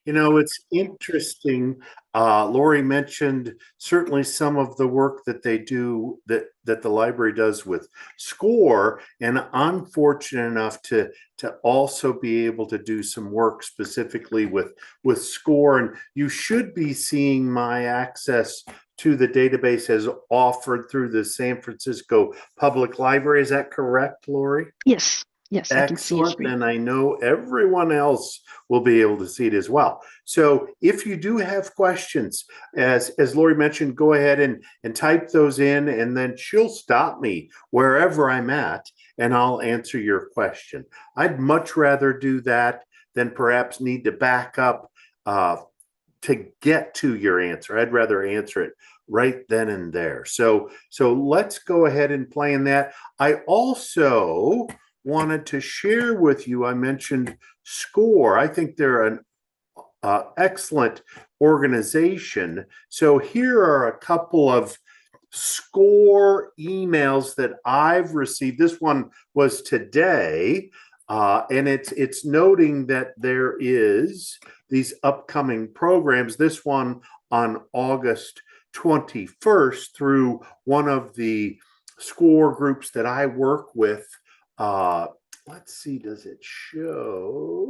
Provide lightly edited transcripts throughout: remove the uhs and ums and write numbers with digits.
It's interesting. Lori mentioned certainly some of the work that they do that the library does with SCORE, and I'm fortunate enough to also be able to do some work specifically with SCORE. And you should be seeing my access to the database as offered through the San Francisco Public Library. Is that correct, Lori? Yes, yes, I can see your Excellent. screen. And I know everyone else will be able to see it as well. So if you do have questions, as Lori mentioned, go ahead and type those in, and then she'll stop me wherever I'm at and I'll answer your question. I'd much rather do that than perhaps need to back up to get to your answer. I'd rather answer it right then and there. So let's go ahead and plan that. I also wanted to share with you, I mentioned SCORE. I think they're an excellent organization. So here are a couple of SCORE emails that I've received. This one was today, and it's noting that there is these upcoming programs. This one on August 21st through one of the SCORE groups that I work with. Let's see, does it show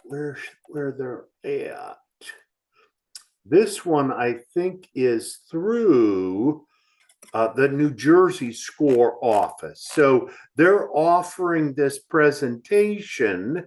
where they're at? This one, I think, is through the New Jersey SCORE office. So they're offering this presentation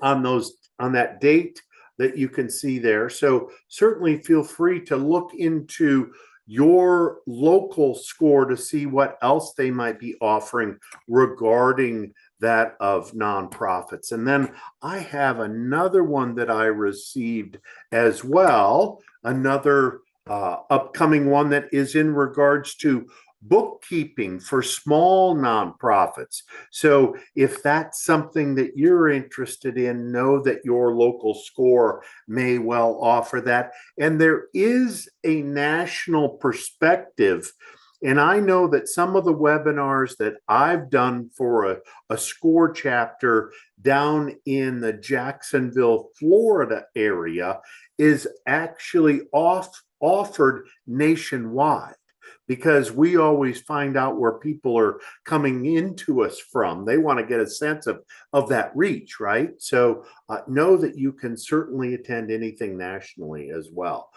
on that date that you can see there. So certainly feel free to look into your local SCORE to see what else they might be offering regarding that of nonprofits. And then I have another one that I received as well, another upcoming one that is in regards to bookkeeping for small nonprofits. So if that's something that you're interested in, know that your local SCORE may well offer that. And there is a national perspective. And I know that some of the webinars that I've done for a SCORE chapter down in the Jacksonville, Florida area is actually offered nationwide, because we always find out where people are coming into us from. They want to get a sense of that reach, right? So know that you can certainly attend anything nationally as well.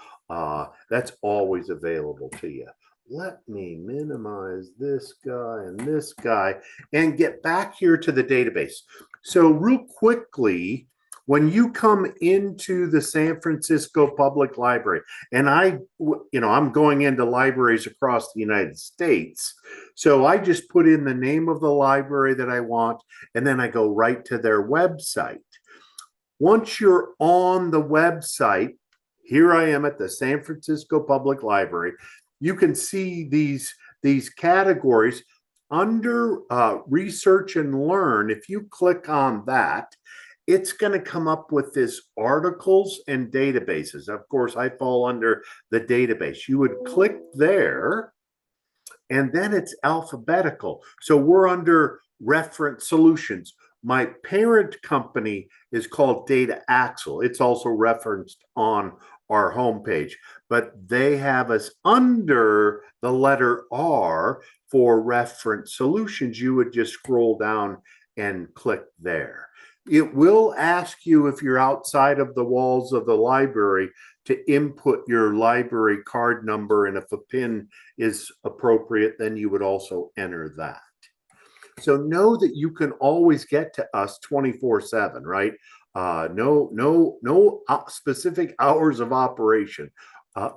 That's always available to you. Let me minimize this guy and get back here to the database. So real quickly, when you come into the San Francisco Public Library, and I'm going into libraries across the United States, so I just put in the name of the library that I want, and then I go right to their website. Once you're on the website, here I am at the San Francisco Public Library. You can see these categories under research and learn. If you click on that, it's going to come up with this articles and databases. Of course, I fall under the database. You would click there, and then it's alphabetical. So we're under reference solutions. My parent company is called Data Axle. It's also referenced on our homepage, but they have us under the letter R for reference solutions. You would just scroll down and click there. It will ask you, if you're outside of the walls of the library, to input your library card number, and if a PIN is appropriate, then you would also enter that. So know that you can always get to us 24/7, right? No specific hours of operation.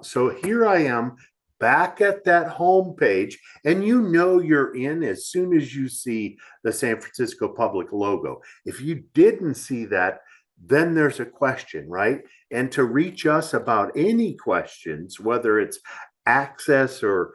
So here I am back at that home page, and you're in as soon as you see the San Francisco Public logo. If you didn't see that, then there's a question, right? And to reach us about any questions, whether it's access or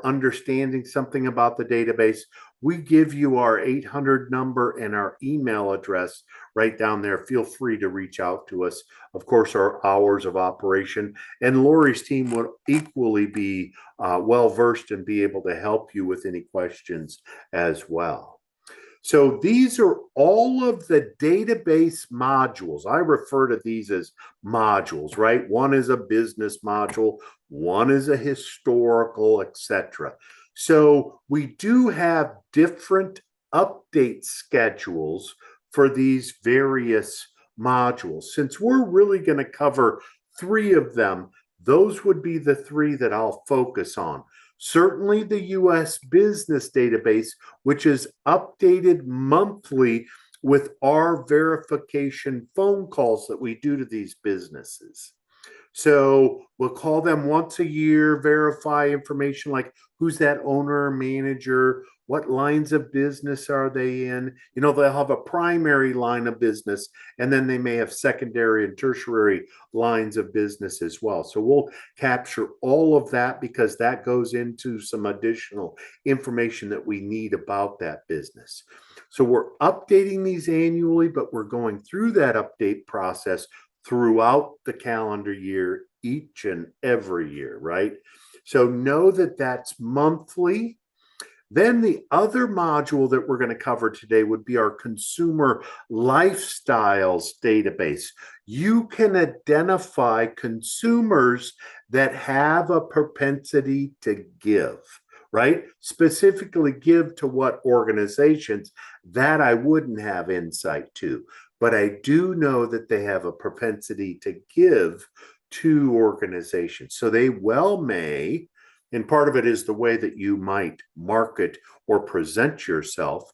understanding something about the database, we give you our 800 number and our email address right down there. Feel free to reach out to us. Of course, our hours of operation, and Lori's team would equally be well versed and be able to help you with any questions as well. So these are all of the database modules. I refer to these as modules, right? One is a business module, one is a historical, etc. So we do have different update schedules for these various modules. Since we're really going to cover 3 of them, those would be the 3 that I'll focus on. Certainly the US Business Database, which is updated monthly with our verification phone calls that we do to these businesses. So we'll call them once a year, verify information like who's that owner, manager, what lines of business are they in? You know, they'll have a primary line of business, and then they may have secondary and tertiary lines of business as well. So we'll capture all of that because that goes into some additional information that we need about that business. So we're updating these annually, but we're going through that update process throughout the calendar year, each and every year, right? So know that that's monthly. Then the other module that we're going to cover today would be our consumer lifestyles database. You can identify consumers that have a propensity to give, right? Specifically give to what organizations that I wouldn't have insight to. But I do know that they have a propensity to give to organizations. So they well may, and part of it is the way that you might market or present yourself,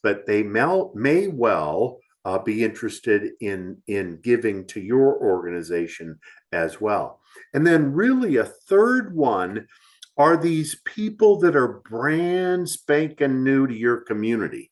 but they may well be interested in giving to your organization as well. And then really a third one are these people that are brand spanking new to your community.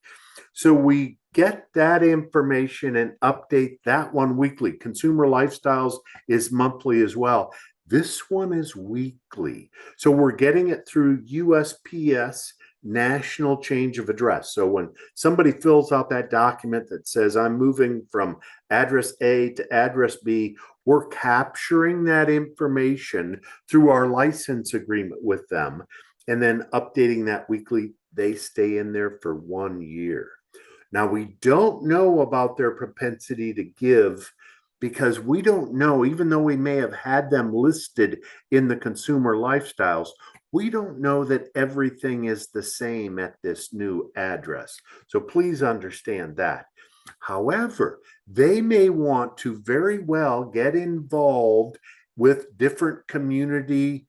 So we get that information and update that one weekly. Consumer Lifestyles is monthly as well. This one is weekly. So we're getting it through USPS National Change of Address. So when somebody fills out that document that says, I'm moving from address A to address B, we're capturing that information through our license agreement with them and then updating that weekly. They stay in there for 1 year. Now, we don't know about their propensity to give because we don't know, even though we may have had them listed in the consumer lifestyles, we don't know that everything is the same at this new address. So please understand that. However, they may want to very well get involved with different community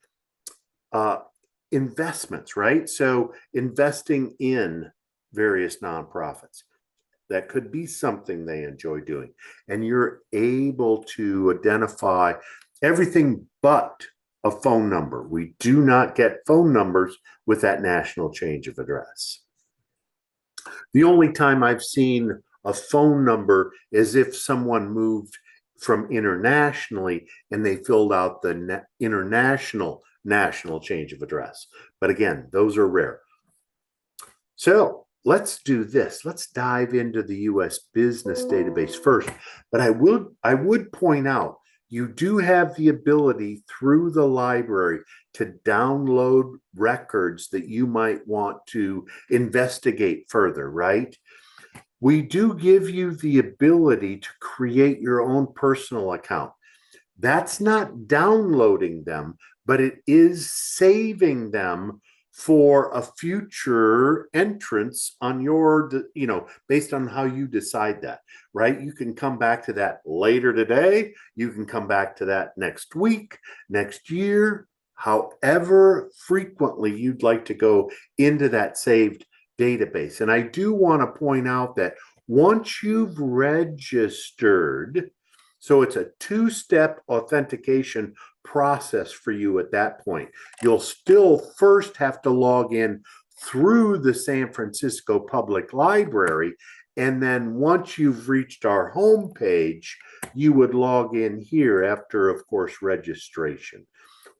investments, right? So investing in various nonprofits. That could be something they enjoy doing. And you're able to identify everything but a phone number. We do not get phone numbers with that national change of address. The only time I've seen a phone number is if someone moved from internationally and they filled out the international national change of address. But again, those are rare. So let's do this. Let's dive into the US Business Database first. But I would point out, you do have the ability through the library to download records that you might want to investigate further, right? We do give you the ability to create your own personal account. That's not downloading them, but it is saving them for a future entrance on your, based on how you decide that, right? You can come back to that later today. You can come back to that next week, next year, however frequently you'd like to go into that saved database. And I do want to point out that once you've registered, so it's a 2-step authentication process for you at that point. You'll still first have to log in through the San Francisco Public Library. And then once you've reached our homepage, you would log in here after, of course, registration.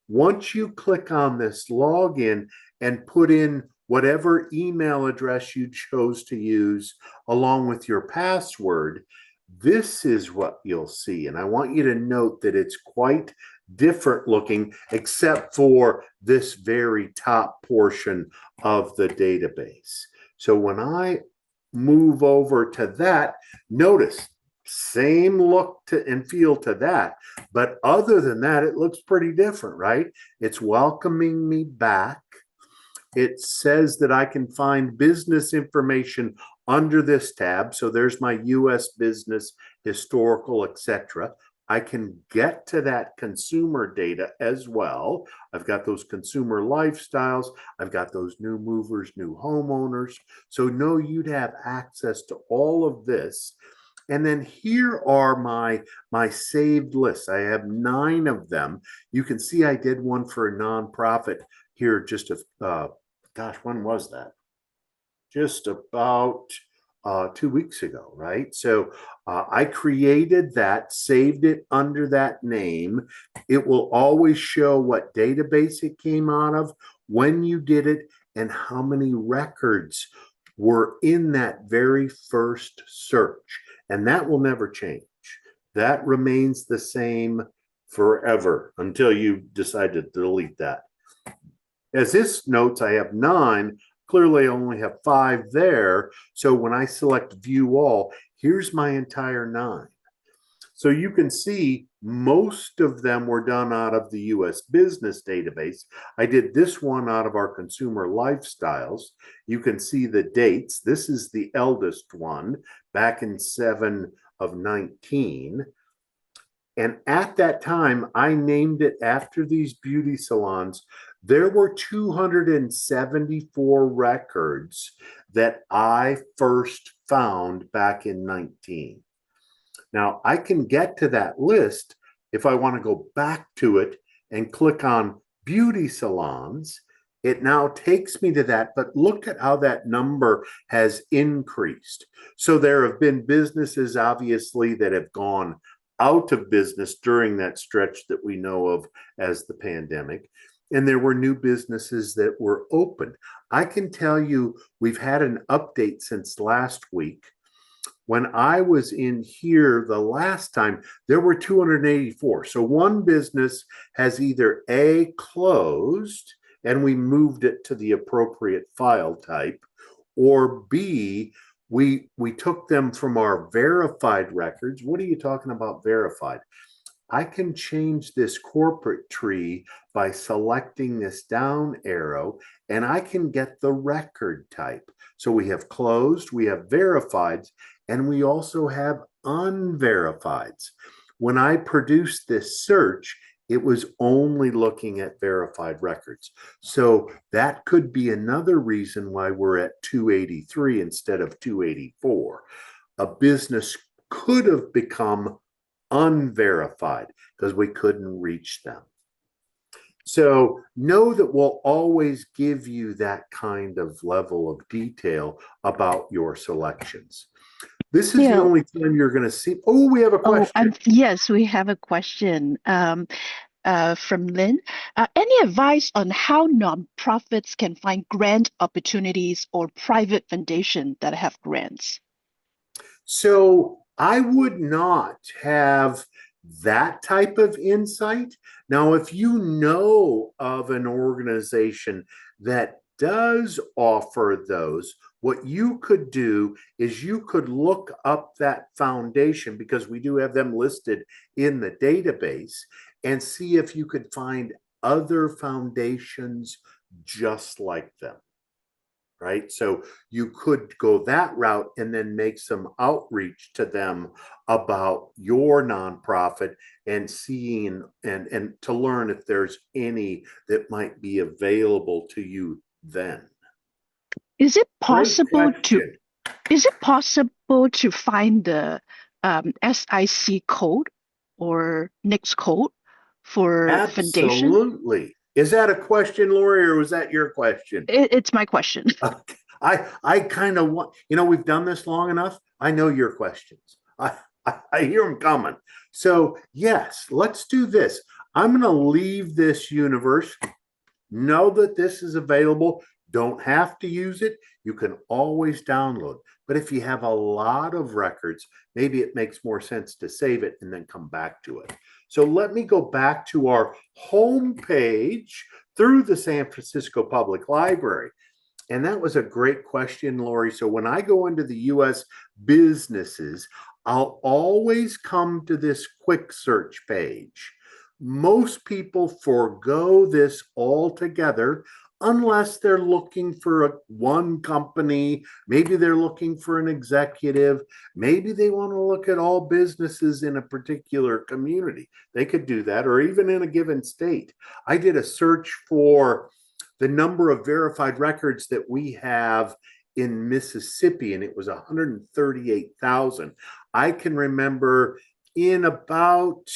Once you click on this login and put in whatever email address you chose to use along with your password, this is what you'll see. And I want you to note that it's quite different looking, except for this very top portion of the database. So when I move over to that, notice same look to and feel to that. But other than that, it looks pretty different, right? It's welcoming me back. It says that I can find business information under this tab. So there's my US business, historical, etc. I can get to that consumer data as well. I've got those consumer lifestyles. I've got those new movers, new homeowners. So no, you'd have access to all of this. And then here are my saved lists. I have 9 of them. You can see I did one for a nonprofit here just gosh, when was that? Just about 2 weeks ago, right? So I created that, saved it under that name. It will always show what database it came out of, when you did it, and how many records were in that very first search. And that will never change. That remains the same forever until you decide to delete that. As this notes, I have 9. Clearly, I only have 5 there. So when I select view all, here's my entire 9. So you can see most of them were done out of the US business database. I did this one out of our consumer lifestyles. You can see the dates. This is the eldest one back in 7 of 19. And at that time, I named it after these beauty salons. There were 274 records that I first found back in 19. Now, I can get to that list if I want to go back to it and click on beauty salons. It now takes me to that, but look at how that number has increased. So there have been businesses, obviously, that have gone out of business during that stretch that we know of as the pandemic. And there were new businesses that were opened. I can tell you we've had an update since last week. When I was in here the last time, there were 284. So one business has either A, closed, and we moved it to the appropriate file type, or B, we took them from our verified records. What are you talking about verified? I can change this corporate tree by selecting this down arrow, and I can get the record type. So we have closed, we have verified, and we also have unverified. When I produced this search, it was only looking at verified records. So that could be another reason why we're at 283 instead of 284. A business could have become unverified because we couldn't reach them. So know that we'll always give you that kind of level of detail about your selections. This is the only time you're going to see. Oh, we have a question. Yes, we have a question from Lynn. Any advice on how nonprofits can find grant opportunities or private foundations that have grants? So I would not have that type of insight. Now, if you know of an organization that does offer those, what you could do is you could look up that foundation, because we do have them listed in the database, and see if you could find other foundations just like them. Right? So you could go that route and then make some outreach to them about your nonprofit and seeing and to learn if there's any that might be available to you then. Is it possible to find the SIC code or NAICS code for foundation? Absolutely. Is that a question, Lori, or was that your question? It's my question. I kind of want, we've done this long enough. I know your questions. I hear them coming. So yes, let's do this. I'm going to leave this universe. Know that this is available. Don't have to use it. You can always download. But if you have a lot of records, maybe it makes more sense to save it and then come back to it. So let me go back to our home page through the San Francisco Public Library. And that was a great question, Lori. So when I go into the US businesses, I'll always come to this quick search page. Most people forego this altogether unless they're looking for one company. Maybe they're looking for an executive. Maybe they want to look at all businesses in a particular community. They could do that, or even in a given state. I did a search for the number of verified records that we have in Mississippi, and it was 138,000. I can remember in about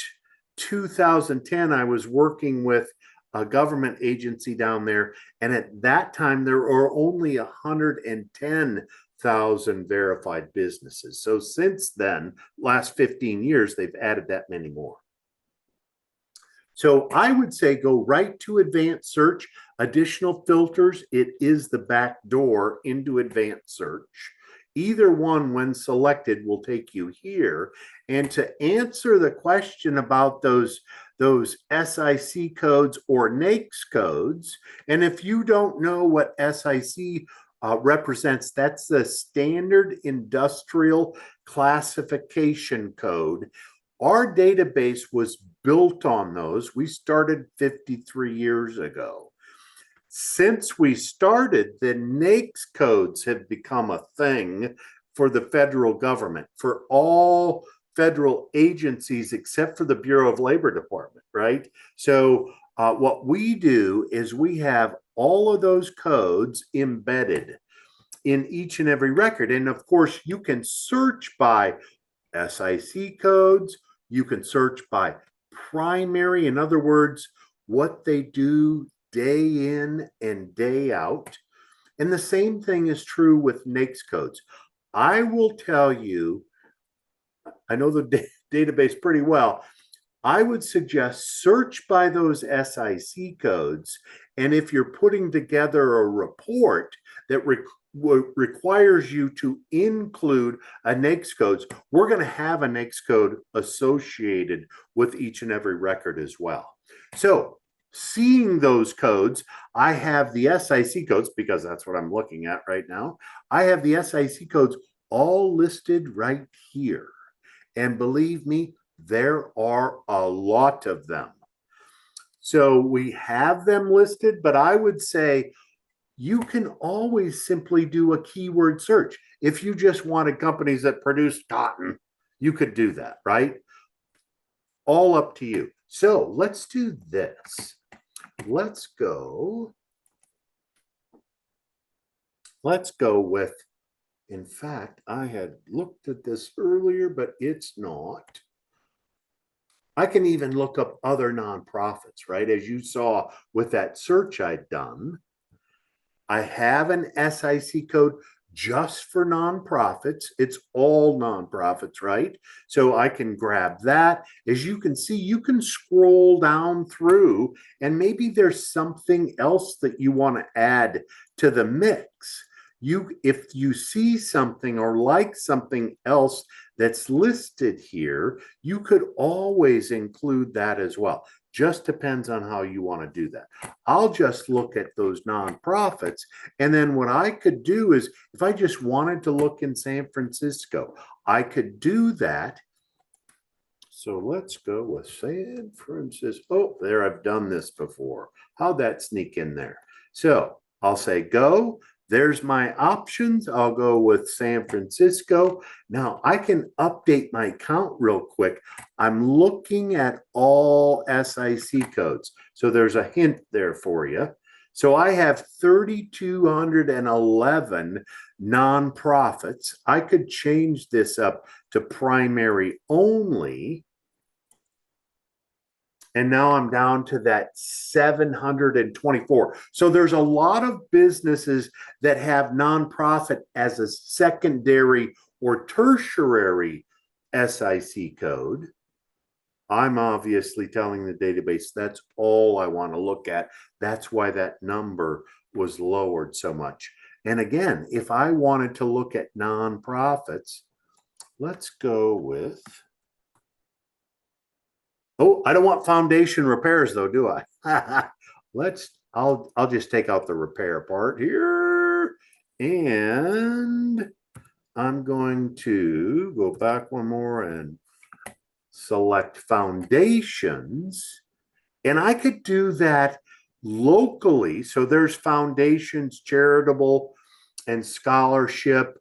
2010, I was working with a government agency down there, and at that time, there were only 110,000 verified businesses. So since then, last 15 years, they've added that many more. So I would say go right to advanced search, additional filters. It is the back door into advanced search. Either one, when selected, will take you here. And to answer the question about those SIC codes or NAICS codes, and if you don't know what SIC represents, that's the Standard Industrial Classification Code. Our database was built on those. We started 53 years ago. Since we started, the NAICS codes have become a thing for the federal government, for all federal agencies except for the Bureau of Labor Department, right? So what we do is we have all of those codes embedded in each and every record. And of course, you can search by SIC codes. You can search by primary, in other words, what they do day in and day out. And the same thing is true with NAICS codes. I will tell you, I know the database pretty well. I would suggest search by those SIC codes. And if you're putting together a report that requires you to include a NAICS codes, we're going to have a NAICS code associated with each and every record as well. So seeing those codes, I have the SIC codes because that's what I'm looking at right now. I have the SIC codes all listed right here. And believe me, there are a lot of them. So we have them listed, but I would say you can always simply do a keyword search. If you just wanted companies that produce cotton, you could do that, right? All up to you. So let's do this. Let's go with, in fact, I had looked at this earlier, but it's not. I can even look up other nonprofits, right? As you saw with that search I'd done, I have an SIC code just for nonprofits. It's all nonprofits, right? So I can grab that. As you can see, you can scroll down through and maybe there's something else that you want to add to the mix. If you see something or like something else that's listed here, you could always include that as well. Just depends on how you want to do that. I'll just look at those nonprofits. And then what I could do is if I just wanted to look in San Francisco, I could do that. So let's go with San Francisco. Oh, there, I've done this before. How'd that sneak in there? So I'll say go. There's my options. I'll go with San Francisco. Now I can update my count real quick. I'm looking at all SIC codes. So there's a hint there for you. So I have 3,211 nonprofits. I could change this up to primary only. And now I'm down to that 724. So there's a lot of businesses that have nonprofit as a secondary or tertiary SIC code. I'm obviously telling the database that's all I want to look at. That's why that number was lowered so much. And again, if I wanted to look at nonprofits, let's go with, oh, I don't want foundation repairs though, do I? I'll just take out the repair part here. And I'm going to go back one more and select foundations. And I could do that locally. So there's foundations, charitable, and scholarship.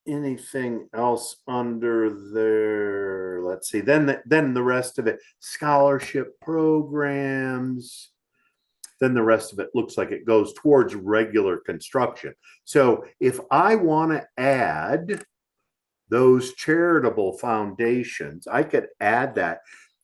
Anything else under there? Let's see. Then the rest of it, scholarship programs. Then the rest of it looks like it goes towards regular construction. So if I want to add those charitable foundations, I could add that.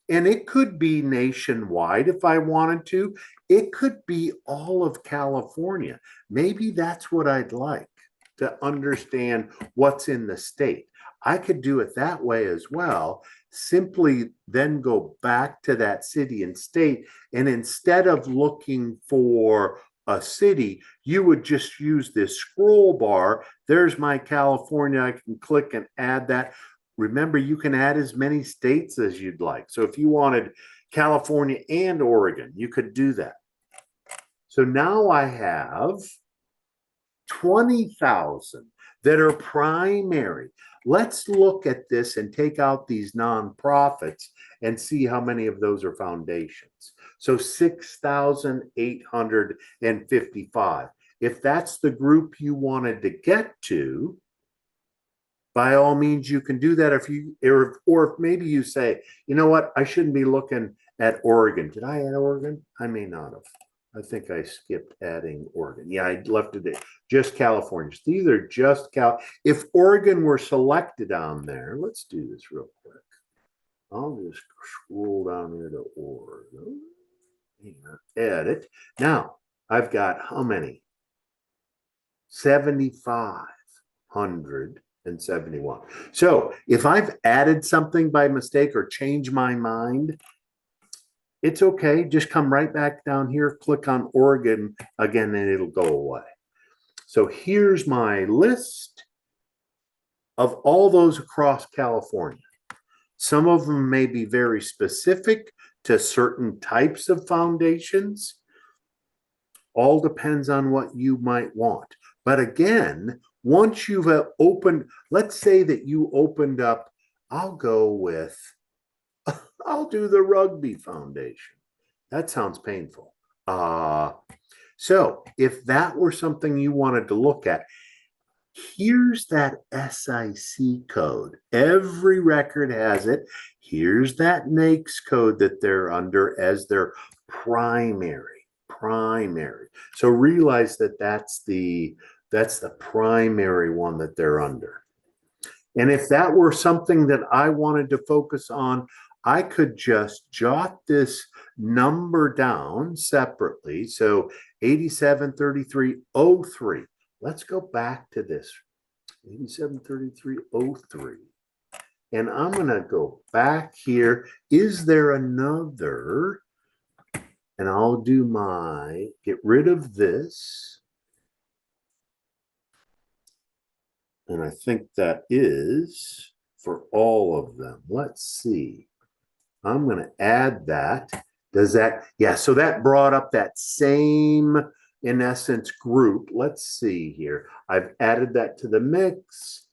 And it could be nationwide if I wanted to. It could be all of California. Maybe that's what I'd like, to understand what's in the state. I could do it that way as well. Simply then go back to that city and state. And instead of looking for a city, you would just use this scroll bar. There's my California. I can click and add that. Remember, you can add as many states as you'd like. So if you wanted California and Oregon, you could do that. So now I have 20,000 that are primary. Let's look at this and take out these nonprofits and see how many of those are foundations. So 6,855. If that's the group you wanted to get to, by all means, you can do that. If you, or if maybe you say, you know what, I shouldn't be looking at Oregon. Did I add Oregon? I may not have. I think I skipped adding Oregon. Yeah, I left it just California. So these are just If Oregon were selected on there, let's do this real quick. I'll just scroll down here to Oregon. Here, edit. Now, I've got how many? 7,571. So if I've added something by mistake or changed my mind, it's okay. Just come right back down here, click on Oregon again, and it'll go away. So here's my list of all those across California. Some of them may be very specific to certain types of foundations. All depends on what you might want. But again, once you've opened, let's say that you opened up, I'll do the Rugby Foundation. That sounds painful. So if that were something you wanted to look at, here's that SIC code. Every record has it. Here's that NAICS code that they're under as their primary. So realize that that's the primary one that they're under. And if that were something that I wanted to focus on, I could just jot this number down separately. So 873303. Let's go back to this. 873303. And I'm going to go back here. Is there another? And I'll do get rid of this. And I think that is for all of them. Let's see. I'm going to add that. Does that? Yeah, so that brought up that same, in essence, group. Let's see here. I've added that to the mix.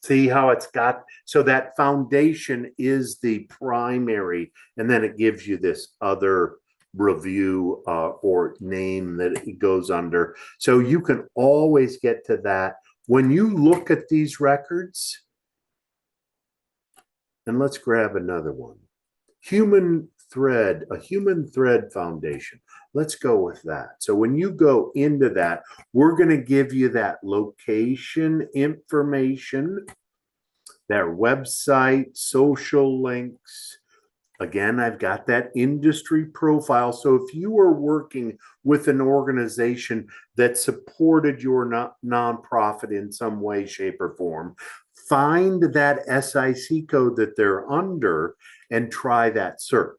See how it's got, so that foundation is the primary, and then it gives you this other review or name that it goes under. So you can always get to that. When you look at these records, and let's grab another one. A Human Thread Foundation. Let's go with that. So when you go into that, we're going to give you that location information, their website, social links. Again, I've got that industry profile. So if you are working with an organization that supported your nonprofit in some way, shape, or form, find that SIC code that they're under and try that search.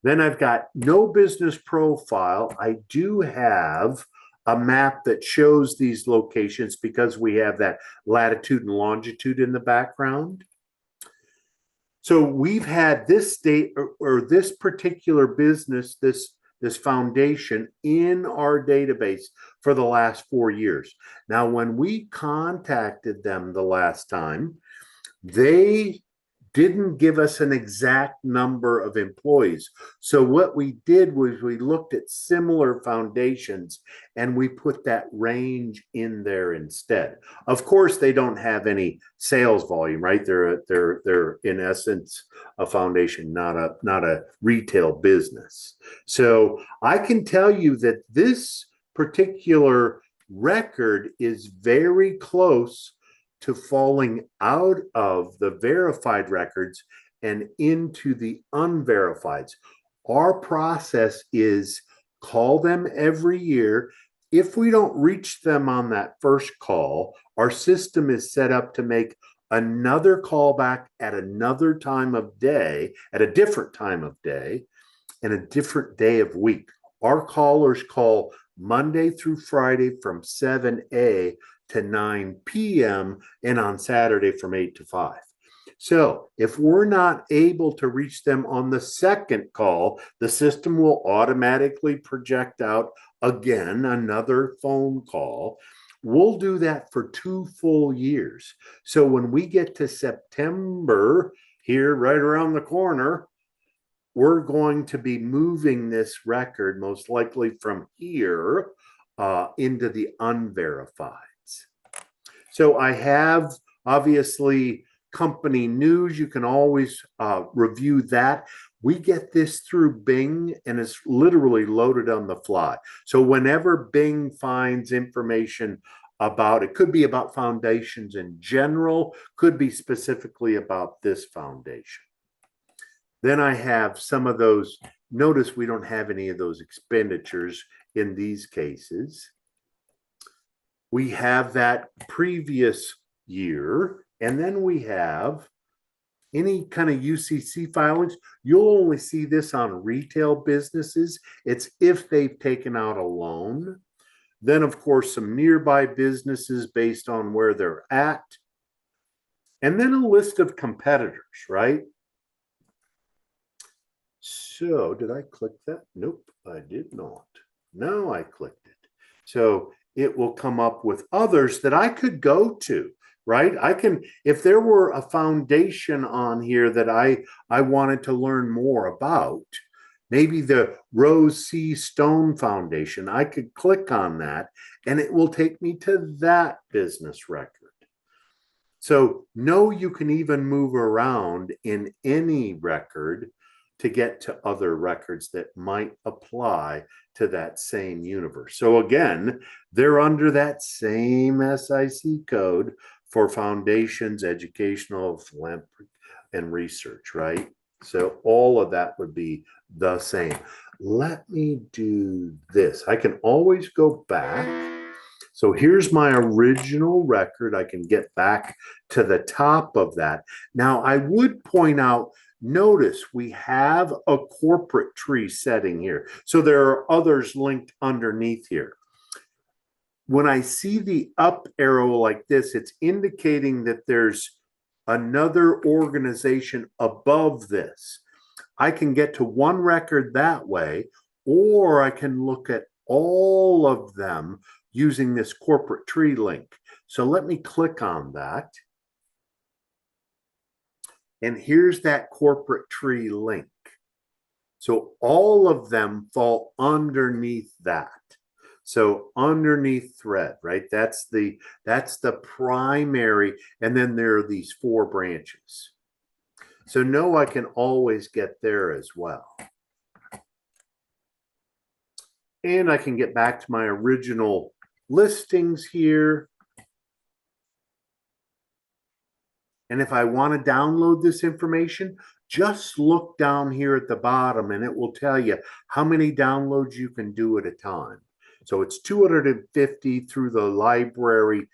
Then I've got no business profile. I do have a map that shows these locations because we have that latitude and longitude in the background. So we've had this state or this particular business, this this foundation in our database for the last 4 years. Now, when we contacted them the last time, they didn't give us an exact number of employees. So what we did was we looked at similar foundations and we put that range in there instead. Of course, they don't have any sales volume, right? They're in essence a foundation, not a retail business. So I can tell you that this particular record is very close to falling out of the verified records and into the unverifieds. Our process is call them every year. If we don't reach them on that first call, our system is set up to make another call back at another time of day, at a different time of day, and a different day of week. Our callers call Monday through Friday from 7 to 9 p.m. and on Saturday from 8 to 5. So if we're not able to reach them on the second call, the system will automatically project out again another phone call. We'll do that for 2 full years. So when we get to September here, right around the corner, we're going to be moving this record most likely from here into the unverified. So I have obviously company news. You can always review that. We get this through Bing and it's literally loaded on the fly. So whenever Bing finds information about, it could be about foundations in general, could be specifically about this foundation. Then I have some of those. Notice we don't have any of those expenditures in these cases. We have that previous year, and then we have any kind of UCC filings. You'll only see this on retail businesses. It's if they've taken out a loan. Then, of course, some nearby businesses based on where they're at. And then a list of competitors, right? So did I click that? Nope, I did not. Now I clicked it. So it will come up with others that I could go to, right? I can, if there were a foundation on here that I wanted to learn more about, maybe the Rose C. Stone Foundation, I could click on that and it will take me to that business record. So no, you can even move around in any record to get to other records that might apply to that same universe. So again, they're under that same SIC code for foundations, educational, philanthropy, and research, right? So all of that would be the same. Let me do this. I can always go back. So here's my original record. I can get back to the top of that. Now, I would point out, notice we have a corporate tree setting here. So there are others linked underneath here. When I see the up arrow like this, it's indicating that there's another organization above this. I can get to one record that way, or I can look at all of them using this corporate tree link. So let me click on that. And here's that corporate tree link. So all of them fall underneath that. So underneath thread, right? That's the primary. And then there are these 4 branches. So no, I can always get there as well. And I can get back to my original listings here. And if I want to download this information, just look down here at the bottom and it will tell you how many downloads you can do at a time. So it's 250 through the library.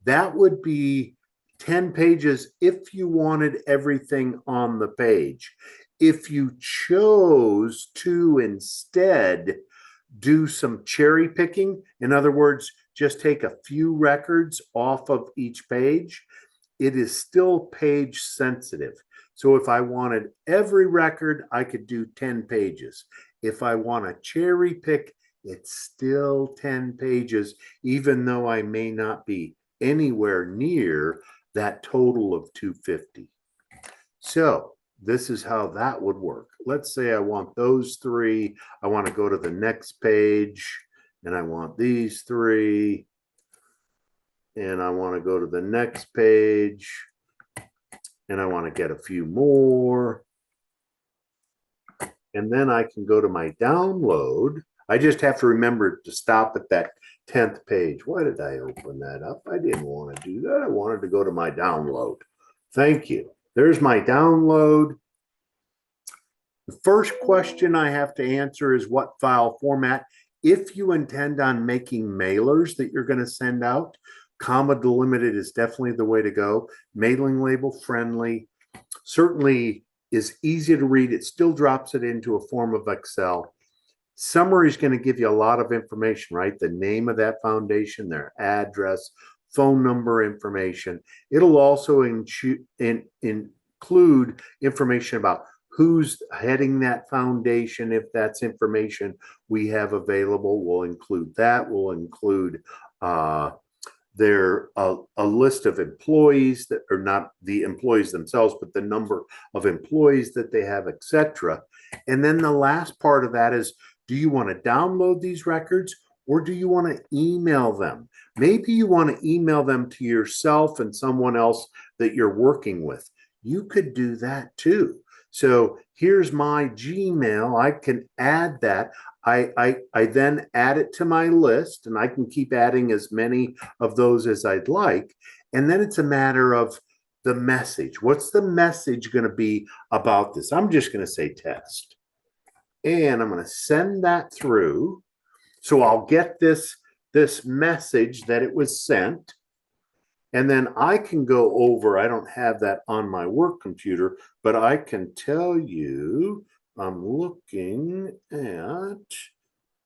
That would be 10 pages if you wanted everything on the page. If you chose to instead do some cherry picking, in other words, just take a few records off of each page, it is still page sensitive. So if I wanted every record, I could do 10 pages. If I want to cherry pick, it's still 10 pages, even though I may not be anywhere near that total of 250. So this is how that would work. Let's say I want those three. I want to go to the next page and I want these three. And I want to go to the next page and I want to get a few more. And then I can go to my download. I just have to remember to stop at that 10th page. Why did I open that up? I didn't want to do that. I wanted to go to my download. Thank you. There's my download. The first question I have to answer is what file format. If you intend on making mailers that you're going to send out, comma delimited is definitely the way to go. Mailing label friendly. Certainly is easy to read. It still drops it into a form of Excel. Summary is going to give you a lot of information, right? The name of that foundation, their address, phone number information. It'll also include information about who's heading that foundation. If that's information we have available, we'll include that. We'll include a list of employees that are not the employees themselves, but the number of employees that they have, etc. And then the last part of that is, do you want to download these records or do you want to email them? Maybe you want to email them to yourself and someone else that you're working with. You could do that too. So here's my Gmail. I can add that. I then add it to my list and I can keep adding as many of those as I'd like. And then it's a matter of the message. What's the message going to be about this? I'm just going to say test. And I'm going to send that through. So I'll get this message that it was sent. And then I can go over, I don't have that on my work computer, but I can tell you, I'm looking at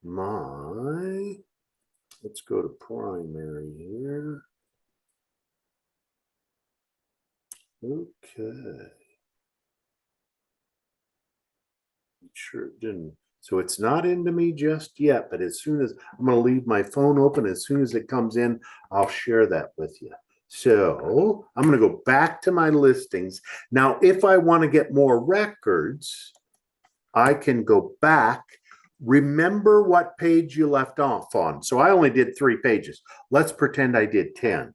my, let's go to primary here. Okay. Sure it didn't. So it's not into me just yet, but as soon as I'm going to leave my phone open, as soon as it comes in, I'll share that with you. So I'm going to go back to my listings. Now, if I want to get more records, I can go back. Remember what page you left off on. So I only did 3 pages. Let's pretend I did 10.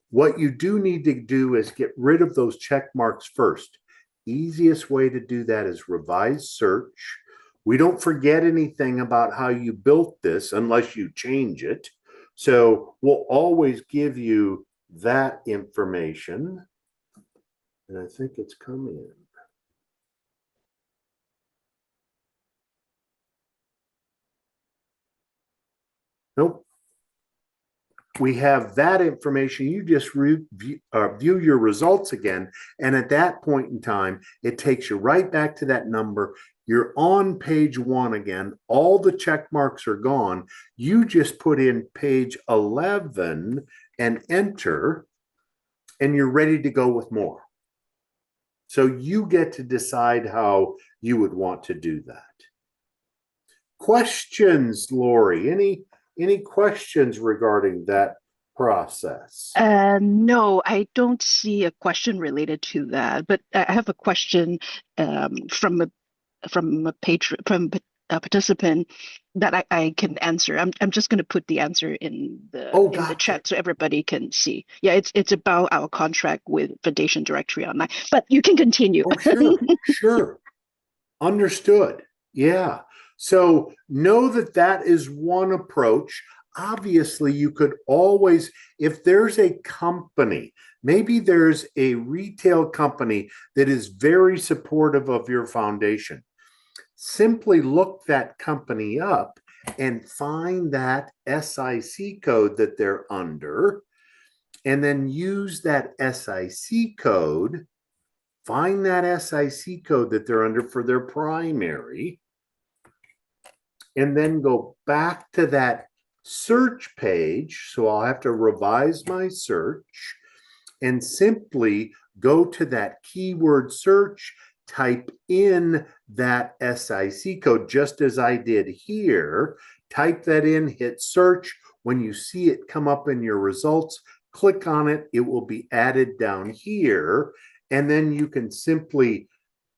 What you do need to do is get rid of those check marks first. Easiest way to do that is revise search. We don't forget anything about how you built this unless you change it. So we'll always give you that information. And I think it's coming in. Nope. We have that information. You just view your results again. And at that point in time, it takes you right back to that number. You're on page 1 again. All the check marks are gone. You just put in page 11 and enter, and you're ready to go with more. So you get to decide how you would want to do that. Questions, Lori? Any questions regarding that process? No, I don't see a question related to that, but I have a question from a participant that I can answer. I'm just going to put the answer in the chat so everybody can see. Yeah, it's about our contract with Foundation Directory Online, but you can continue. Oh, sure, sure. Understood. Yeah. So know that that is one approach. Obviously, you could always, if there's a company, maybe there's a retail company that is very supportive of your foundation, simply look that company up and find that SIC code that they're under, and then use that SIC code, find that SIC code that they're under for their primary, and then go back to that search page. So I'll have to revise my search and simply go to that keyword search, type in that SIC code just as I did here. Type that in, hit search. When you see it come up in your results, click on it. It will be added down here. And then you can simply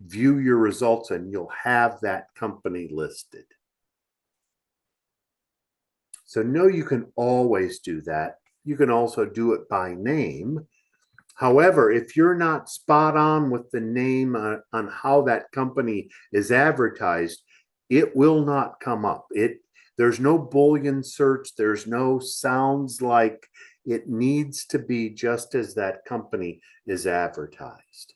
view your results and you'll have that company listed. So no, you can always do that. You can also do it by name. However, if you're not spot on with the name on how that company is advertised, it will not come up. There's no Boolean search. There's no sounds like. It needs to be just as that company is advertised.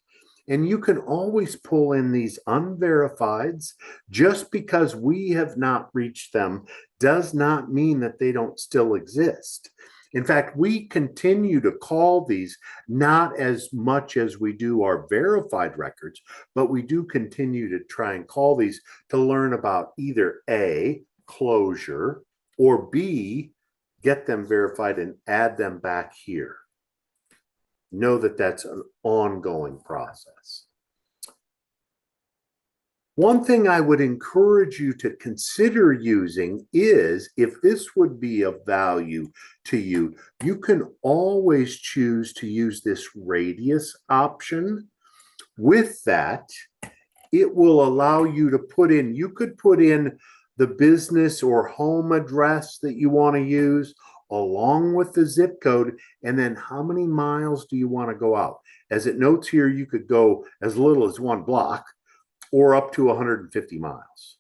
And you can always pull in these unverifieds. Just because we have not reached them does not mean that they don't still exist. In fact, we continue to call these not as much as we do our verified records, but we do continue to try and call these to learn about either A, closure, or B, get them verified and add them back here. Know that that's an ongoing process. One thing I would encourage you to consider using is, if this would be of value to you, you can always choose to use this radius option. With that, it will allow you to put in, you could put in the business or home address that you want to use along with the zip code, and then how many miles do you want to go out? As it notes here, you could go as little as 1 block or up to 150 miles.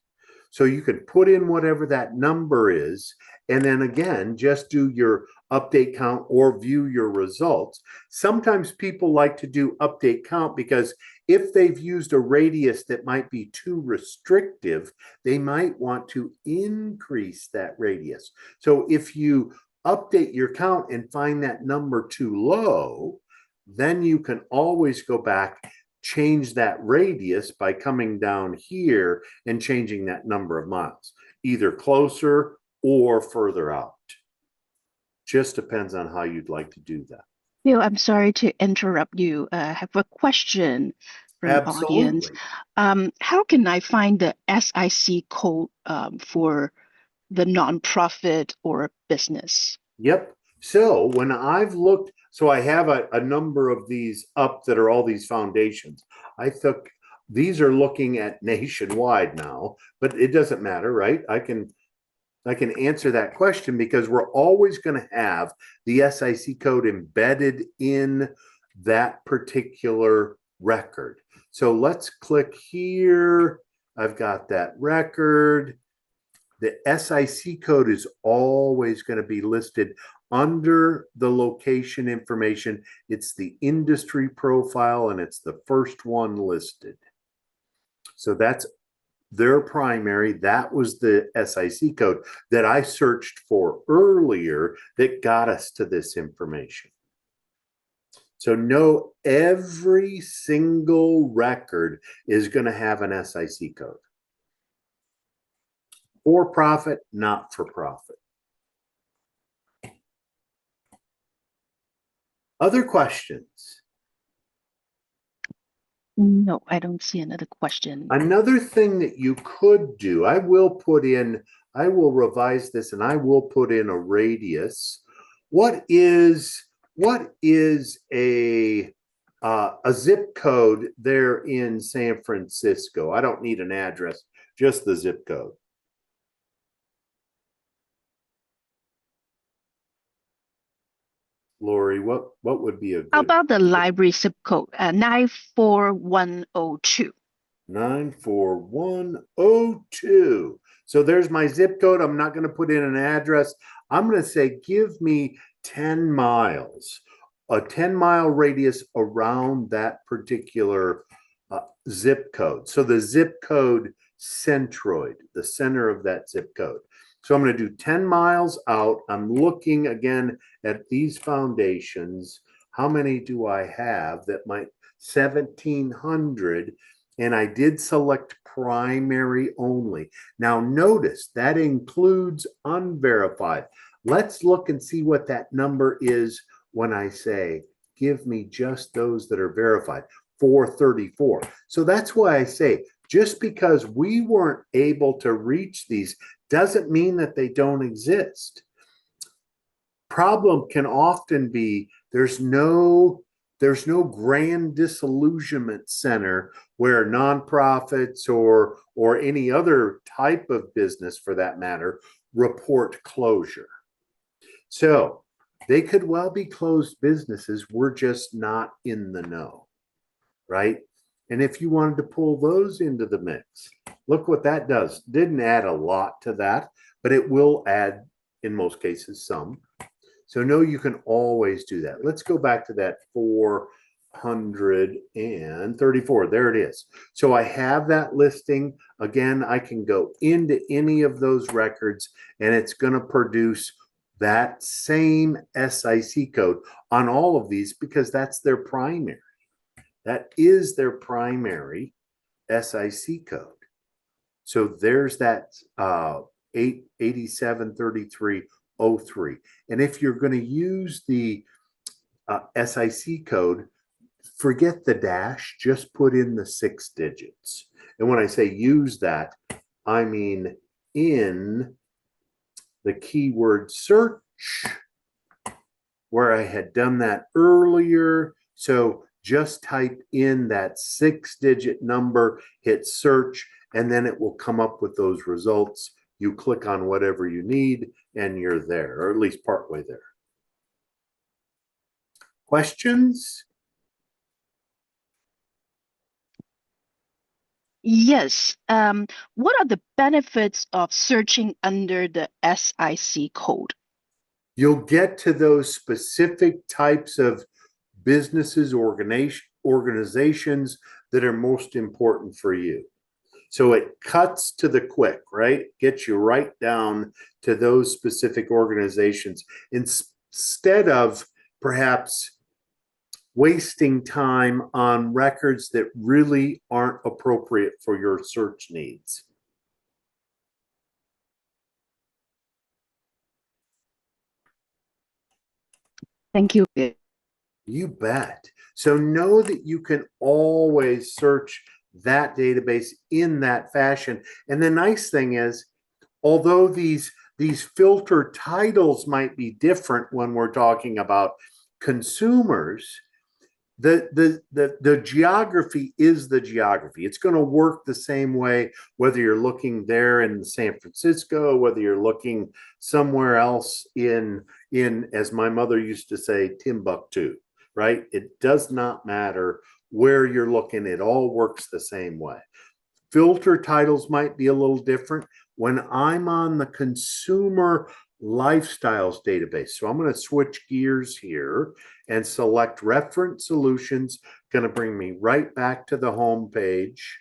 So you can put in whatever that number is, and then again, just do your update count or view your results. Sometimes people like to do update count because if they've used a radius that might be too restrictive, they might want to increase that radius. So if you update your count and find that number too low, then you can always go back, change that radius by coming down here and changing that number of miles, either closer or further out. Just depends on how you'd like to do that. Bill, I'm sorry to interrupt you. I have a question from the audience. Absolutely. How can I find the SIC code for the nonprofit or business? Yep. So when I've looked, so I have a number of these up that are all these foundations. I took, these are looking at nationwide now, but it doesn't matter, right? I can answer that question because we're always going to have the SIC code embedded in that particular record. So let's click here. I've got that record. The SIC code is always going to be listed under the location information. It's the industry profile and it's the first one listed. So that's their primary. That was the SIC code that I searched for earlier that got us to this information. So no, every single record is going to have an SIC code. For profit, not for profit. Other questions? No, I don't see another question. Another thing that you could do, I will revise this and I will put in a radius. What is a zip code there in San Francisco? I don't need an address, just the zip code. Lori, what would be a good? How about the library zip code? 94102. 94102. So there's my zip code. I'm not going to put in an address. I'm going to say, give me 10 miles, a 10-mile radius around that particular zip code. So the zip code centroid, the center of that zip code. So I'm going to do 10 miles out. I'm looking again at these foundations. How many do I have that might 1,700? And I did select primary only. Now notice that includes unverified. Let's look and see what that number is when I say, give me just those that are verified, 434. So that's why I say, just because we weren't able to reach these doesn't mean that they don't exist. Problem can often be there's no grand disillusionment center where nonprofits or any other type of business for that matter report closure. So they could well be closed businesses. We're just not in the know, right? And if you wanted to pull those into the mix, look what that does. Didn't add a lot to that, but it will add, in most cases, some. So no, you can always do that. Let's go back to that 434. There it is. So I have that listing. Again, I can go into any of those records and it's going to produce that same SIC code on all of these because that's their primary. That is their primary SIC code. So there's that 873303. And if you're going to use the SIC code, forget the dash, just put in the 6 digits. And when I say use that, I mean in the keyword search where I had done that earlier. So just type in that 6-digit number, hit search, and then it will come up with those results. You click on whatever you need and you're there, or at least partway there. Questions? Yes. What are the benefits of searching under the SIC code? You'll get to those specific types of businesses, organizations that are most important for you. So it cuts to the quick, right? Gets you right down to those specific organizations instead of perhaps wasting time on records that really aren't appropriate for your search needs. Thank you. You bet. So know that you can always search that database in that fashion. And the nice thing is, although these filter titles might be different when we're talking about consumers, the geography is the geography. It's going to work the same way whether you're looking there in San Francisco, whether you're looking somewhere else in as my mother used to say, Timbuktu, right? It does not matter where you're looking. It all works the same way. Filter titles might be a little different when I'm on the consumer lifestyles database. So I'm going to switch gears here and select reference solutions. Going to bring me right back to the home page.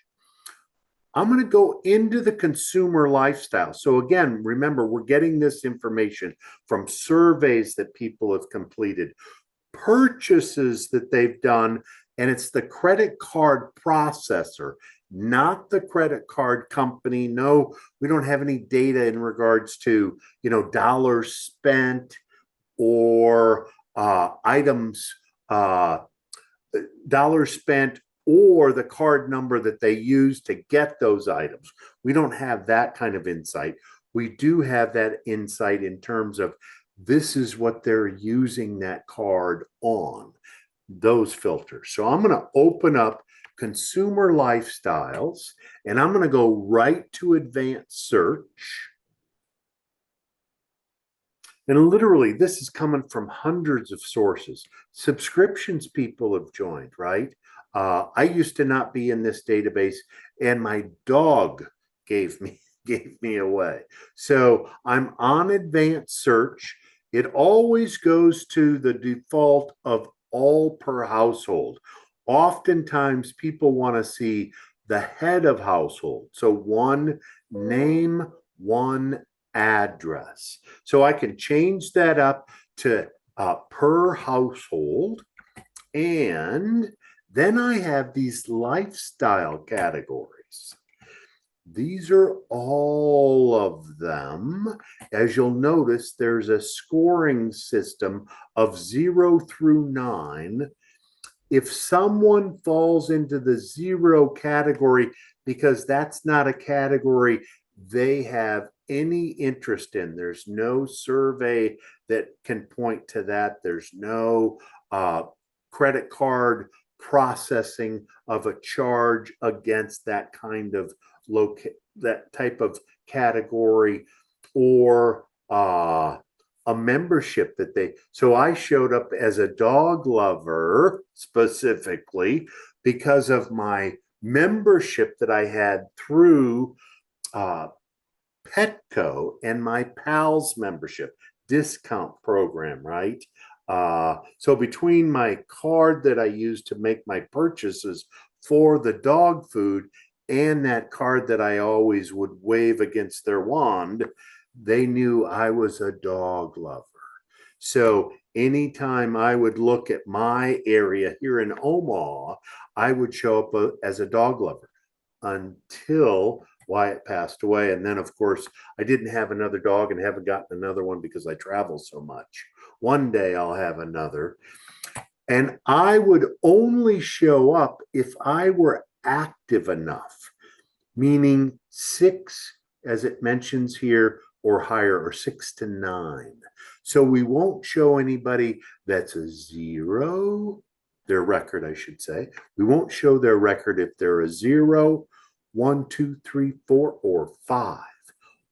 I'm going to go into the consumer lifestyle. So again, remember, we're getting this information from surveys that people have completed, purchases that they've done, and it's the credit card processor, not the credit card company. No, we don't have any data in regards to, dollars spent or items, dollars spent or the card number that they use to get those items. We don't have that kind of insight. We do have that insight in terms of this is what they're using that card on, those filters. So I'm going to open up consumer lifestyles and I'm going to go right to advanced search. And literally, this is coming from hundreds of sources. Subscriptions people have joined, right? I used to not be in this database, and my dog gave me away. So I'm on advanced search. It always goes to the default of all per household. Oftentimes, people want to see the head of household. So one name, one address. So I can change that up to per household. And then I have these lifestyle categories. These are all of them. As you'll notice, there's a scoring system of 0 through 9. If someone falls into the 0 category, because that's not a category they have any interest in, there's no survey that can point to that. There's no credit card processing of a charge against that kind of that type of category, or a membership that they. So I showed up as a dog lover specifically because of my membership that I had through Petco and my PALS membership discount program, right? So between my card that I use to make my purchases for the dog food and that card that I always would wave against their wand, they knew I was a dog lover. So anytime I would look at my area here in Omaha, I would show up as a dog lover until Wyatt passed away. And then, of course, I didn't have another dog and haven't gotten another one because I travel so much. One day I'll have another. And I would only show up if I were active enough, meaning 6, as it mentions here, or higher, or 6 to 9. So we won't show anybody that's a 0, their record, I should say. We won't show their record if they're a 0, 1, 2, 3, 4, or 5.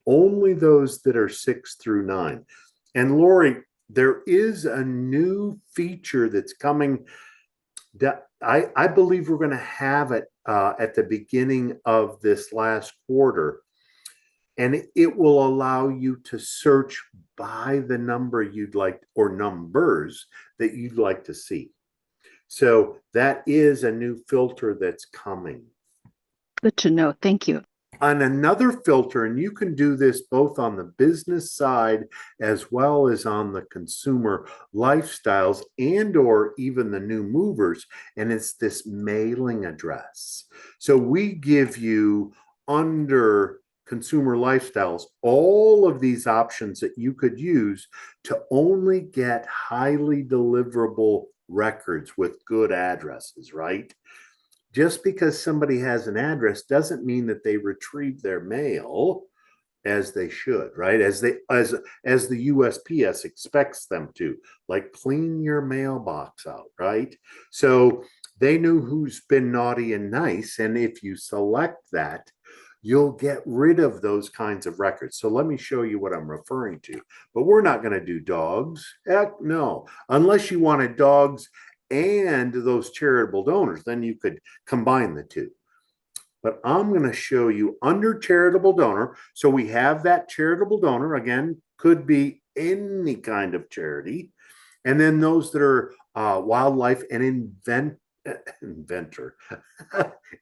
Only those that are 6 through 9. And Lori, there is a new feature that's coming that I believe we're going to have it at the beginning of this last quarter. And it will allow you to search by the number you'd like, or numbers that you'd like to see. So that is a new filter that's coming. Good to know. Thank you. On another filter, and you can do this both on the business side as well as on the consumer lifestyles and or even the new movers, and it's this mailing address. So we give you, under consumer lifestyles, all of these options that you could use to only get highly deliverable records with good addresses, right? Just because somebody has an address doesn't mean that they retrieve their mail as they should, right? As the USPS expects them to, like clean your mailbox out, right? So they knew who's been naughty and nice, and if you select that, you'll get rid of those kinds of records. So let me show you what I'm referring to. But we're not going to do dogs. Heck no, unless you wanted dogs and those charitable donors, then you could combine the two. But I'm going to show you under charitable donor. So we have that charitable donor, again, could be any kind of charity. And then those that are wildlife and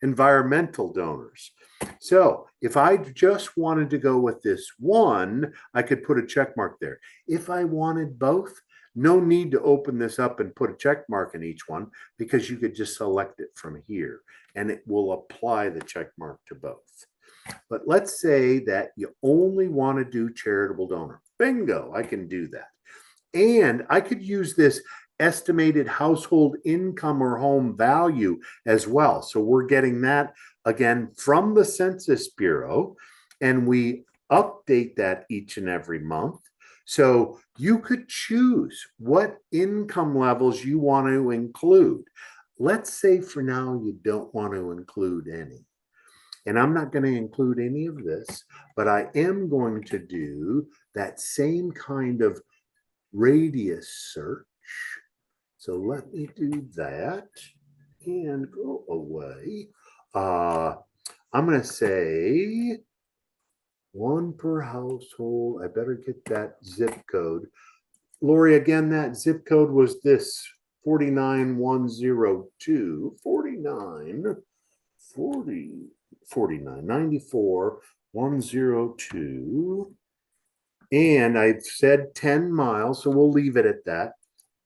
environmental donors. So if I just wanted to go with this one, I could put a check mark there. If I wanted both, no need to open this up and put a check mark in each one, because you could just select it from here and it will apply the check mark to both. But let's say that you only want to do charitable donor. Bingo, I can do that. And I could use this estimated household income or home value as well. So we're getting that again from the Census Bureau, and we update that each and every month. So you could choose what income levels you want to include. Let's say for now you don't want to include any. And I'm not going to include any of this, but I am going to do that same kind of radius search. So let me do that and go away. I'm going to say 1 per household. I better get that zip code. Lori, again, that zip code was this 49102, 94 102. And I've said 10 miles, so we'll leave it at that.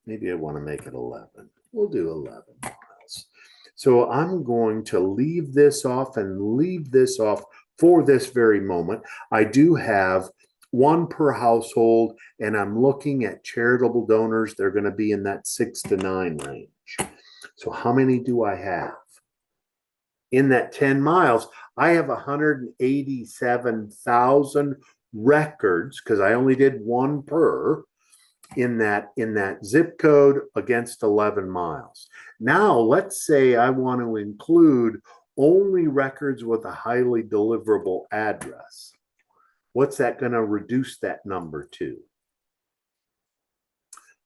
Maybe I want to make it 11. We'll do 11 miles. So I'm going to leave this off and leave this off for this very moment, I do have one per household, and I'm looking at charitable donors. They're going to be in that 6 to 9 range. So how many do I have? In that 10 miles, I have 187,000 records because I only did one per in that zip code against 11 miles. Now, let's say I want to include only records with a highly deliverable address. What's that going to reduce that number to?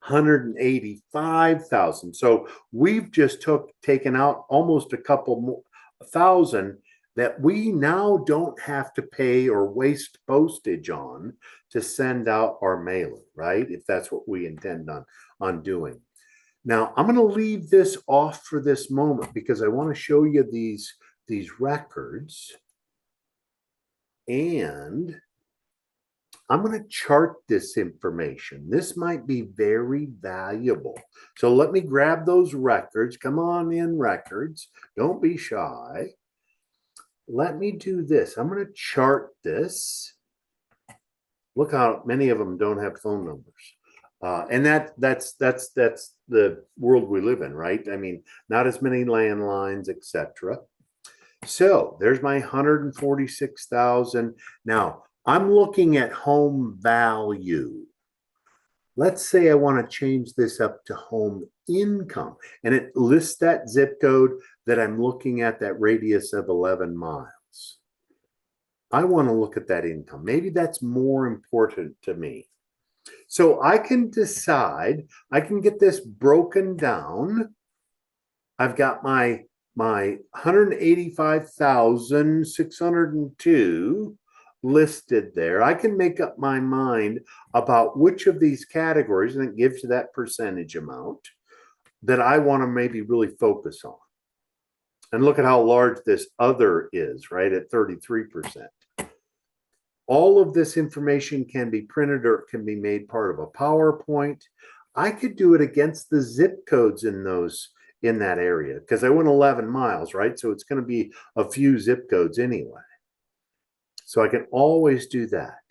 185,000. So we've just taken out almost a couple more thousand that we now don't have to pay or waste postage on to send out our mailing, right? If that's what we intend on doing. Now, I'm going to leave this off for this moment because I want to show you these records, and I'm going to chart this information. This might be very valuable. So let me grab those records. Come on in, records. Don't be shy. Let me do this. I'm going to chart this. Look how many of them don't have phone numbers. And that's the world we live in, right? I mean, not as many landlines, etc. So there's my 146,000. Now, I'm looking at home value. Let's say I want to change this up to home income, and it lists that zip code that I'm looking at, that radius of 11 miles. I want to look at that income. Maybe that's more important to me. So I can decide, I can get this broken down. I've got my 185,602 listed there. I can make up my mind about which of these categories, and it gives you that percentage amount that I want to maybe really focus on. And look at how large this other is, right, at 33%. All of this information can be printed or it can be made part of a PowerPoint. I could do it against the zip codes in that area because I went 11 miles, right? So it's going to be a few zip codes anyway. So I can always do that.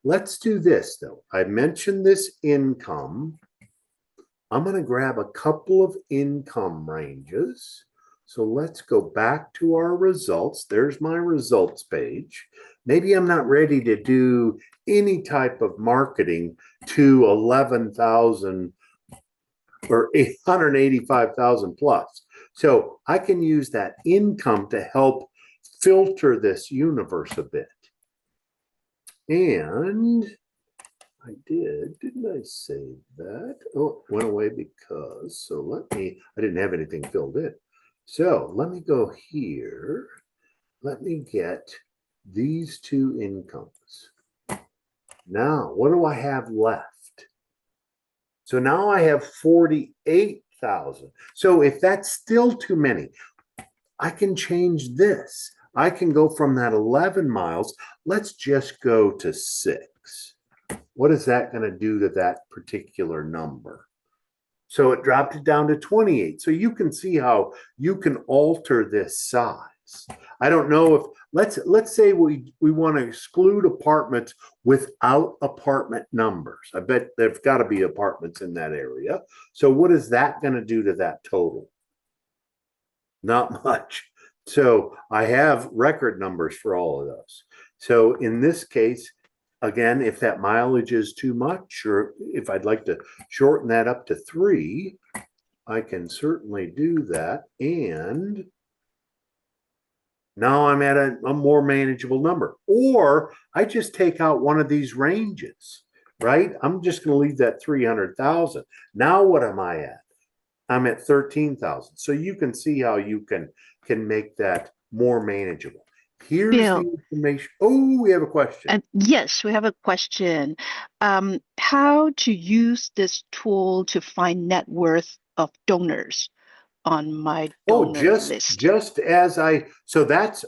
Let's do this though. I mentioned this income. I'm going to grab a couple of income ranges. So let's go back to our results. There's my results page. Maybe I'm not ready to do any type of marketing to 11,000 or 185,000 plus. So I can use that income to help filter this universe a bit. And I didn't I save that? Oh, it went away because, so I didn't have anything filled in. So let me go here. Let me get these two incomes. Now, what do I have left? So now I have 48,000. So if that's still too many, I can change this. I can go from that 11 miles. Let's just go to 6. What is that going to do to that particular number? So it dropped it down to 28. So you can see how you can alter this size. I don't know if, let's say we want to exclude apartments without apartment numbers. I bet there've got to be apartments in that area. So what is that going to do to that total? Not much. So I have record numbers for all of those. So in this case, again, if that mileage is too much, or if I'd like to shorten that up to 3, I can certainly do that. And now I'm at a more manageable number. Or I just take out one of these ranges, right? I'm just going to leave that 300,000. Now what am I at? I'm at 13,000. So you can see how you can make that more manageable. Here's Bill, the information. Oh, we have a question. and yes, we have a question. How to use this tool to find net worth of donors on my donor list? Just as so that's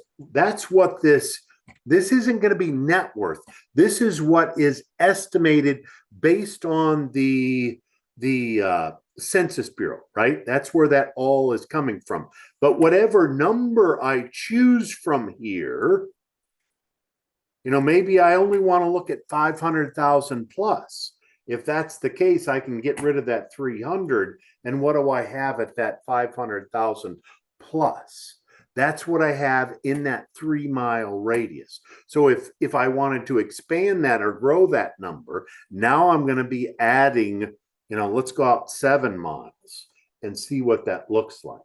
what this isn't going to be net worth. This is what is estimated based on the Census Bureau, right? That's where that all is coming from. But whatever number I choose from here, maybe I only want to look at 500,000 plus. If that's the case, I can get rid of that 300. And what do I have at that 500,000 plus? That's what I have in that 3 mile radius. So if I wanted to expand that or grow that number, now I'm going to be adding, let's go out 7 miles and see what that looks like.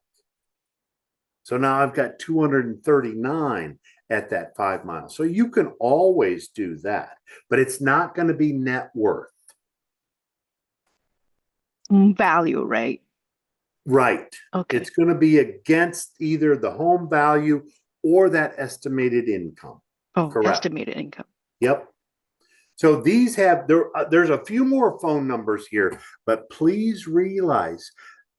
So now I've got 239 at that 5 miles. So you can always do that, but it's not going to be net worth. Value, right? Right. Okay. It's going to be against either the home value or that estimated income. Oh, Correct. estimated income. Yep. So these there's a few more phone numbers here, but please realize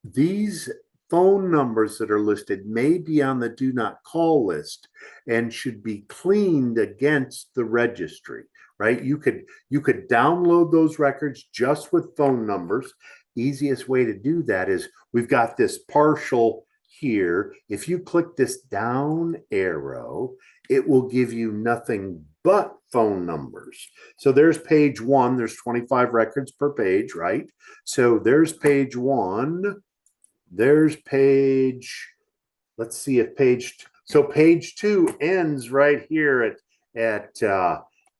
these phone numbers that are listed may be on the do not call list and should be cleaned against the registry, right? You could download those records just with phone numbers. Easiest way to do that is we've got this partial here. If you click this down arrow, it will give you nothing but phone numbers. So there's page 1. There's 25 records per page, right? So there's page 1. There's page, let's see if so page 2 ends right here at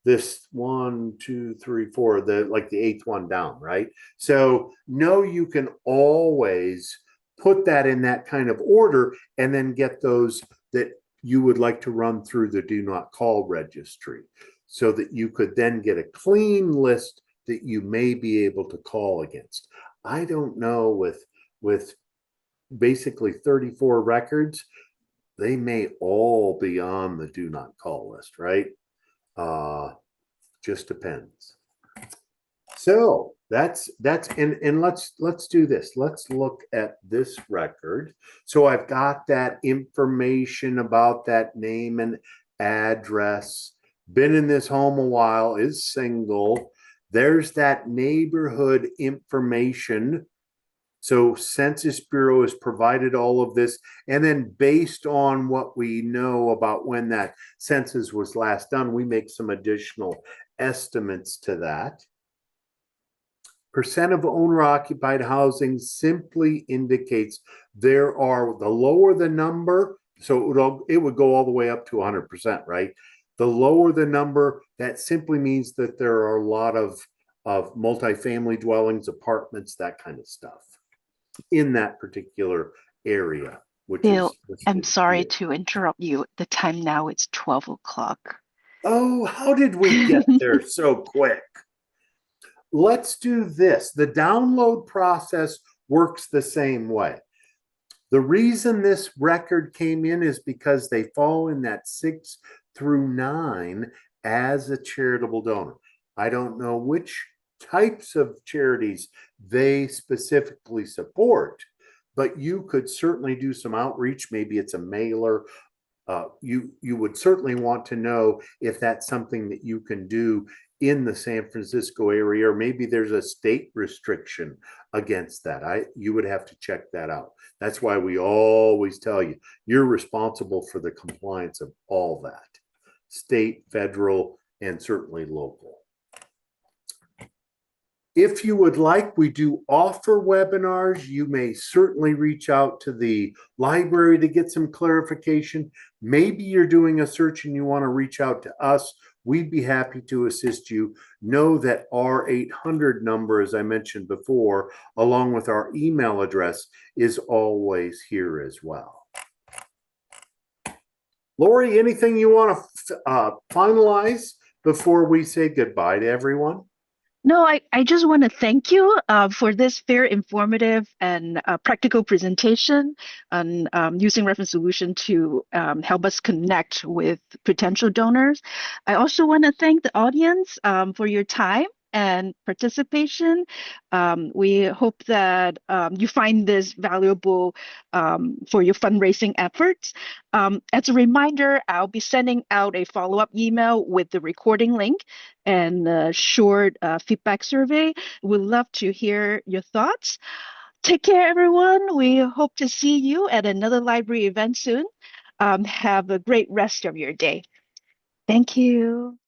this 1, 2, 3, 4, the 8th one down, right? So you can always put that in that kind of order and then get those that you would like to run through the do not call registry so that you could then get a clean list that you may be able to call against. I don't know with basically 34 records, they may all be on the do not call list, right? Just depends. So that's and let's do this. Let's look at this record. So I've got that information about that name and address. Been in this home a while, is single. There's that neighborhood information. So Census Bureau has provided all of this. And then based on what we know about when that census was last done, we make some additional estimates to that. Percent of owner occupied housing simply indicates the lower the number, so it would go all the way up to 100%, right? The lower the number, that simply means that there are a lot of multifamily dwellings, apartments, that kind of stuff in that particular area. Bill, I'm sorry to interrupt you. The time now is 12 o'clock. Oh, how did we get there so quick? Let's do this. The download process works the same way. The reason this record came in is because they fall in that 6 through 9 as a charitable donor. I don't know which types of charities they specifically support, but you could certainly do some outreach. Maybe it's a mailer. You would certainly want to know if that's something that you can do in the San Francisco area, or maybe there's a state restriction against that. You would have to check that out. That's why we always tell you, you're responsible for the compliance of all that, state, federal, and certainly local. If you would like, we do offer webinars. You may certainly reach out to the library to get some clarification. Maybe you're doing a search and you want to reach out to us. We'd be happy to assist you. Know that our 800 number, as I mentioned before, along with our email address, is always here as well. Lori, anything you want to finalize before we say goodbye to everyone? No, I just want to thank you for this very informative and practical presentation on using Reference Solution to help us connect with potential donors. I also want to thank the audience for your time and participation. We hope that you find this valuable for your fundraising efforts. As a reminder, I'll be sending out a follow-up email with the recording link and a short feedback survey. We'd love to hear your thoughts. Take care, everyone. We hope to see you at another library event soon. Have a great rest of your day. Thank you.